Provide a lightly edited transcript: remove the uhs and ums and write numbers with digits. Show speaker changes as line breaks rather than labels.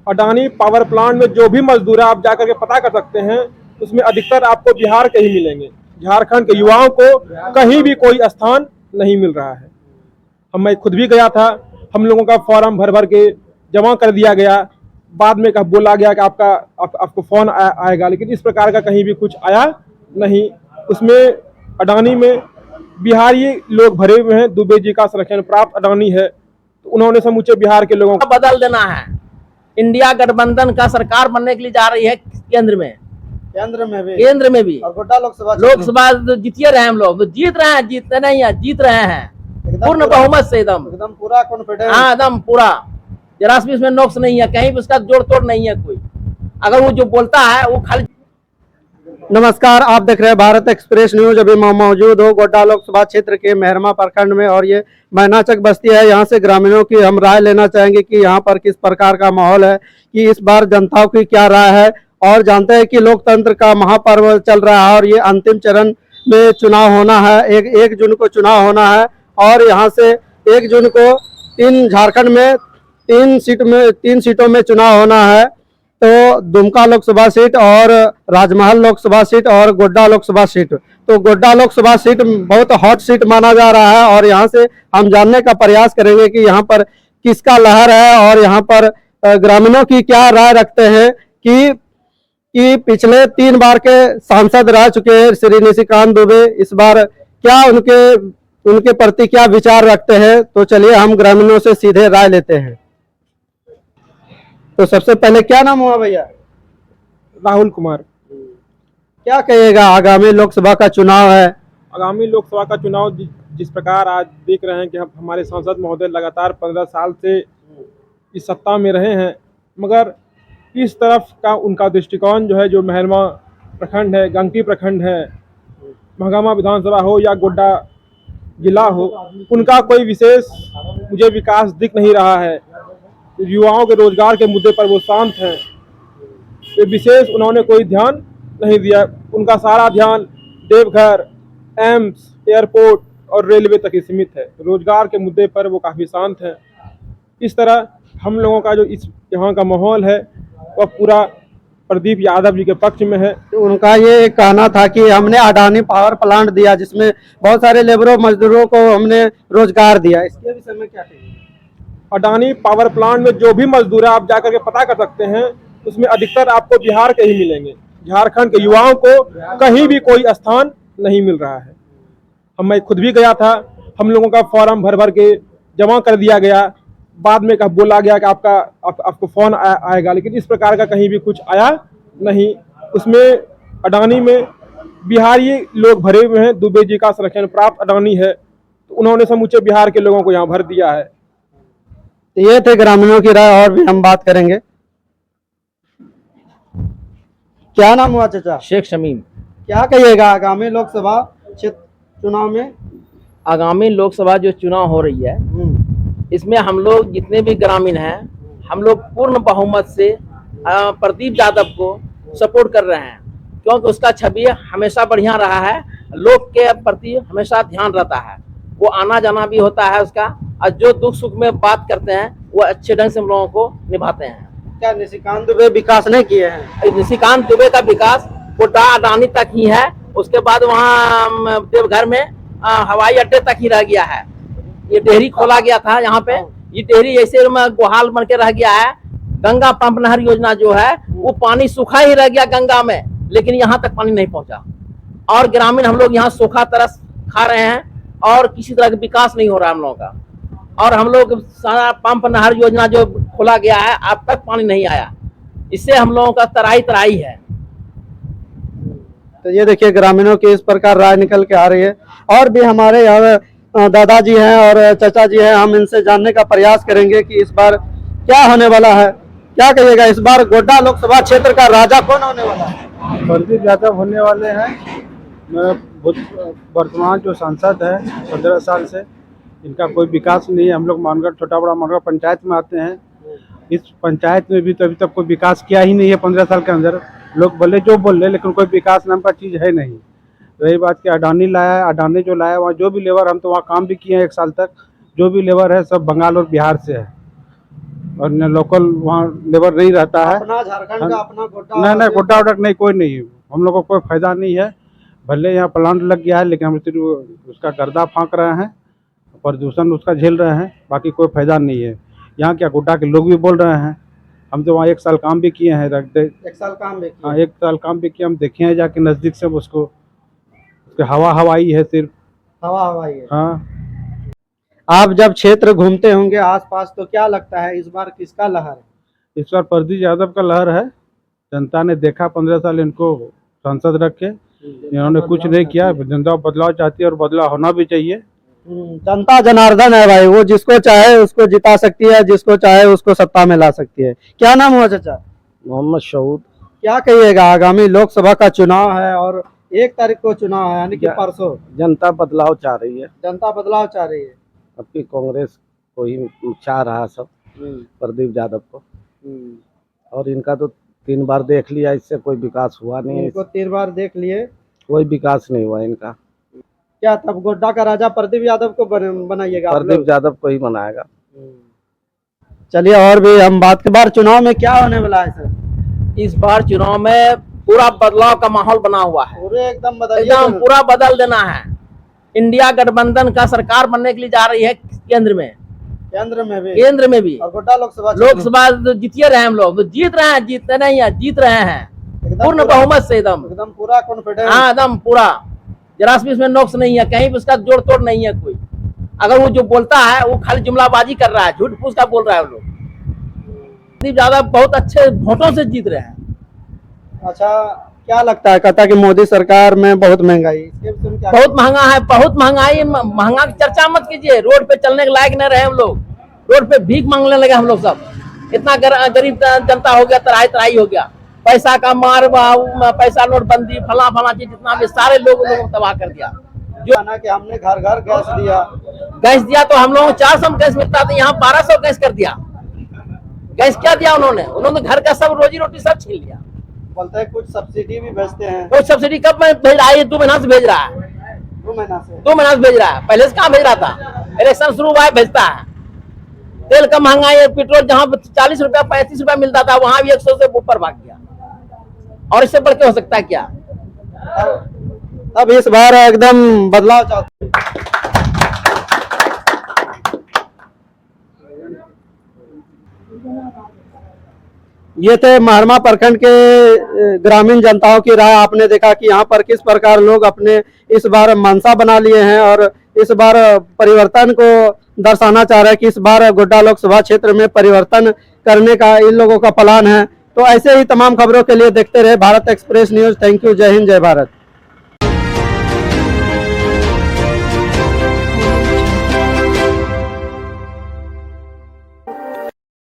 Adani power plant में जो भी मजदूर है आप जाकर के पता कर सकते हैं, उसमें अधिकतर आपको बिहार के ही मिलेंगे। झारखंड के युवाओं को कहीं भी कोई स्थान नहीं मिल रहा है। मैं खुद भी गया था, हम लोगों का फॉर्म भर भर के जमा कर दिया गया, बाद में बोला गया कि आपको फोन आएगा, लेकिन इस प्रकार का कहीं भी कुछ आया नहीं। उसमें अडानी में बिहारी लोग भरे हुए हैं, दुबे जी का संरक्षण प्राप्त अडानी है, तो उन्होंने समूचे बिहार के लोगों को
बदल देना है। इंडिया गठबंधन का सरकार बनने के लिए जा रही है केंद्र में भी
और गोड्डा
लोकसभा जीतिए रहे हम लोग, तो जीत रहे हैं, जीतते नहीं है, जीत रहे हैं पूर्ण बहुमत से, एकदम
पूरा कॉन्फिडेंस।
हाँ, एकदम पूरा, जरा भी इसमें नोक्स नहीं है, कहीं भी उसका जोड़ तोड़ नहीं है कोई। अगर वो जो बोलता है वो खाली।
नमस्कार, आप देख रहे हैं भारत एक्सप्रेस न्यूज। अभी मैं मौजूद हूँ गोड्डा लोकसभा क्षेत्र के मेहरमा प्रखंड में, और ये मैनाचक बस्ती है। यहाँ से ग्रामीणों की हम राय लेना चाहेंगे कि यहाँ पर किस प्रकार का माहौल है, कि इस बार जनताओं की क्या राय है। और जानते हैं कि लोकतंत्र का महापर्व चल रहा है और ये अंतिम चरण में चुनाव होना है। एक जून को चुनाव होना है, और यहाँ से 1 जून को झारखंड में 3 सीटों में चुनाव होना है। तो दुमका लोकसभा सीट और राजमहल लोकसभा सीट और गोड्डा लोकसभा सीट। तो गोड्डा लोकसभा सीट बहुत हॉट सीट माना जा रहा है, और यहाँ से हम जानने का प्रयास करेंगे कि यहाँ पर किसका लहर है, और यहाँ पर ग्रामीणों की क्या राय रखते हैं कि पिछले 3 बार के सांसद रह चुके हैं श्री निशिकांत दुबे, इस बार क्या उनके प्रति क्या विचार रखते हैं। तो चलिए हम ग्रामीणों से सीधे राय लेते हैं। तो सबसे पहले क्या नाम हुआ भैया?
राहुल कुमार।
क्या कहिएगा, आगामी लोकसभा का चुनाव है।
आगामी लोकसभा का चुनाव जिस प्रकार आज देख रहे हैं कि हमारे सांसद महोदय लगातार 15 साल से इस सत्ता में रहे हैं, मगर इस तरफ का उनका दृष्टिकोण जो है, जो मेहरमा प्रखंड है, गंगटी प्रखंड है, महागामा विधानसभा हो या गोड्डा जिला हो, उनका कोई विशेष मुझे विकास दिख नहीं रहा है। युवाओं के रोजगार के मुद्दे पर वो शांत हैं, तो विशेष उन्होंने कोई ध्यान नहीं दिया। उनका सारा ध्यान देवघर, एम्स, एयरपोर्ट और रेलवे तक ही सीमित है। रोजगार के मुद्दे पर वो काफ़ी शांत हैं। इस तरह हम लोगों का जो इस यहाँ का माहौल है वह पूरा प्रदीप यादव जी के पक्ष में है।
तो उनका ये कहना था कि हमने अडानी पावर प्लांट दिया, जिसमें बहुत सारे लेबरों मजदूरों को हमने रोजगार दिया। इसके विषय में क्या कहेंगे?
अडानी पावर प्लांट में जो भी मजदूर है आप जाकर के पता कर सकते हैं, उसमें अधिकतर आपको बिहार के ही मिलेंगे। झारखंड के युवाओं को कहीं भी कोई स्थान नहीं मिल रहा है। मैं खुद भी गया था, हम लोगों का फॉर्म भर भर के जमा कर दिया गया, बाद में बोला गया कि आपको फोन आएगा, लेकिन इस प्रकार का कहीं भी कुछ आया नहीं। उसमें अडानी में बिहारी लोग भरे हुए हैं, दुबे जी का संरक्षण प्राप्त अडानी है, तो उन्होंने समूचे बिहार के लोगों को यहाँ भर दिया है।
तो ये थे ग्रामीणों की राय, और भी हम बात करेंगे। क्या नाम हुआ चाचा?
शेख शमीम।
क्या कहिएगा आगामी लोकसभा चुनाव में?
आगामी लोकसभा जो चुनाव हो रही है, इसमें हम लोग जितने भी ग्रामीण हैं, हम लोग पूर्ण बहुमत से प्रदीप यादव को सपोर्ट कर रहे हैं, क्योंकि उसका छवि हमेशा बढ़िया रहा है, लोग के प्रति हमेशा ध्यान रहता है, वो आना जाना भी होता है उसका, और जो दुख सुख में बात करते हैं वो अच्छे ढंग से हम लोगों को निभाते हैं।
क्या निशिकांत दुबे विकास नहीं किए हैं?
निशिकांत दुबे का विकास गोड्डा अडानी तक ही है, उसके बाद वहाँ देवघर में हवाई अड्डे तक ही रह गया है। ये डेहरी खोला गया था यहाँ पे, ये डेहरी ऐसे में गुहाल बन के रह गया है। गंगा पंप नहर योजना जो है वो पानी सूखा ही रह गया गंगा में, लेकिन यहाँ तक पानी नहीं पहुँचा, और ग्रामीण हम लोग यहाँ सूखा तरस खा रहे हैं, और किसी तरह का विकास नहीं हो रहा हम लोगों का। और हम लोग सारा पंप नहर योजना जो खोला गया है, अब तक पानी नहीं आया, इससे हम लोगों का तराई है।
तो ये देखिए ग्रामीणों की इस प्रकार राय निकल के आ रही है। और भी हमारे यहाँ दादाजी हैं और चाचा जी हैं, हम इनसे जानने का प्रयास करेंगे कि इस बार क्या होने वाला है। क्या कहिएगा, इस बार गोड्डा लोकसभा क्षेत्र का राजा कौन होने वाला है?
प्रदीप यादव होने वाले हैं। मैं वर्तमान जो सांसद है 15 साल से, इनका कोई विकास नहीं है। हम लोग मानगढ़, छोटा बड़ा मानगढ़ पंचायत में आते हैं। इस पंचायत में भी तो अभी तक कोई विकास किया ही नहीं है 15 साल के अंदर। लोग बोले जो बोल रहे, लेकिन कोई विकास नाम का चीज़ है नहीं। रही बात कि अडानी लाया है, अडानी जो लाया वहाँ जो भी लेबर, हम तो वहाँ काम भी किए हैं 1 साल तक, जो भी लेबर है सब बंगाल और बिहार से है। और न लोकल वहाँ लेबर नहीं रहता है।
अपना झारखंड का अपना गोड्डा
नहीं गोड्डा वोड्डा नहीं, कोई नहीं है। हम लोग को कोई फायदा नहीं है। भले यहाँ प्लांट लग गया है लेकिन हम सिर्फ उसका गर्दा फाँक रहे हैं, प्रदूषण उसका झेल रहे हैं, बाकी कोई फायदा नहीं है। यहाँ क्या गोड्डा के लोग भी बोल रहे हैं, हम तो वहाँ 1 साल काम भी किए हैं।
1 साल काम भी किया।
हाँ 1 साल काम भी किए, हम देखे हैं जाके नज़दीक से उसको। उसके हवाई है सिर्फ।
हवाई है।
हाँ
आप जब क्षेत्र घूमते होंगे आसपास तो क्या लगता है इस बार किसका लहर है?
इस बार प्रदीप यादव का लहर है। जनता ने देखा 15 साल इनको सांसद रखे, इन्होंने कुछ नहीं किया। जनता बदलाव चाहती है और बदलाव होना भी चाहिए।
जनता जनार्दन है भाई, वो जिसको चाहे उसको जिता सकती है, जिसको चाहे उसको सत्ता में ला सकती है। क्या नाम हुआ चाचा?
मोहम्मद शऊद।
क्या कहिएगा, आगामी लोकसभा का चुनाव है और 1 तारीख को चुनाव है, यानी कि परसों।
जनता बदलाव चाह रही है,
जनता बदलाव चाह रही है।
अब की कांग्रेस को ही चाह रहा सब, प्रदीप यादव को। और इनका तो 3 बार देख लिया, इससे कोई विकास हुआ नहीं है।
इनको 3 बार देख लिए,
कोई विकास नहीं हुआ इनका।
क्या तब गोड्डा का राजा प्रदीप यादव को बनाइएगा आप लोग?
प्रदीप यादव को ही बनाएगा।
चलिए, और भी हम बात के बार चुनाव में क्या होने वाला है सर?
इस बार चुनाव में पूरा बदलाव का माहौल बना हुआ है।
पूरे एकदम
एकदम पूरा बदल देना है। इंडिया गठबंधन का सरकार बनने के लिए जा रही है केंद्र में भी।
और गोड्डा
लोकसभा जीतिए रहे हम लोग, तो जीत रहे हैं, जीतते नहीं है, जीत रहे हैं पूर्ण बहुमत से एकदम
पूरा कॉन्फिडेंस।
हाँ एकदम पूरा, जरा भी इसमें नुक्स नहीं है, कहीं भी उसका जोड़ तोड़ नहीं है कोई। अगर वो जो बोलता है वो खाली जुमलाबाजी कर रहा है, झूठ फूस का बोल रहा है वो लोग। प्रदीप यादव बहुत अच्छे वोटों से जीत रहे हैं।
अच्छा, क्या लगता है? कहता कि मोदी सरकार में बहुत महंगाई,
बहुत महंगा है, बहुत महंगाई। महंगा की चर्चा मत कीजिए, रोड पे चलने के लायक नहीं रहे हम लोग, रोड पे भीख मांगने लगे हम लोग सब। इतना गरीब जनता हो गया, तराई हो गया। पैसा का मार, पैसा नोटबंदी, फला चीज जितना भी सारे लोगों को तबाह कर दिया।
जो ना कि हमने घर घर
गैस दिया तो हम लोगों को 400 गैस मिलता था, यहाँ 1200 गैस कर दिया। गैस क्या दिया उन्होंने घर का सब रोजी रोटी सब छीन लिया।
बोलते हैं कुछ सब्सिडी भी भेजते हैं।
कुछ सब्सिडी कब में भेज रहा है? 2 महीना से भेज रहा है।
2 महीना से
भेज रहा है, पहले से कहाँ भेज रहा था? इलेक्शन शुरू हुआ है भेजता है। तेल का महंगाई, पेट्रोल जहाँ 40 रुपया 35 रुपया मिलता था, वहां भी 100 से ऊपर भाग गया। और इससे बढ़ के हो सकता है क्या?
अब इस बार एकदम बदलाव चाहते हैं। ये थे मेहरमा प्रखंड के ग्रामीण जनताओं की राय। आपने देखा कि यहाँ पर किस प्रकार लोग अपने इस बार मंशा बना लिए हैं और इस बार परिवर्तन को दर्शाना चाह रहे हैं कि इस बार गोड्डा लोकसभा क्षेत्र में परिवर्तन करने का इन लोगों का प्लान है। तो ऐसे ही तमाम खबरों के लिए देखते रहे Bharat express news. Thank you. जय हिंद, जय भारत।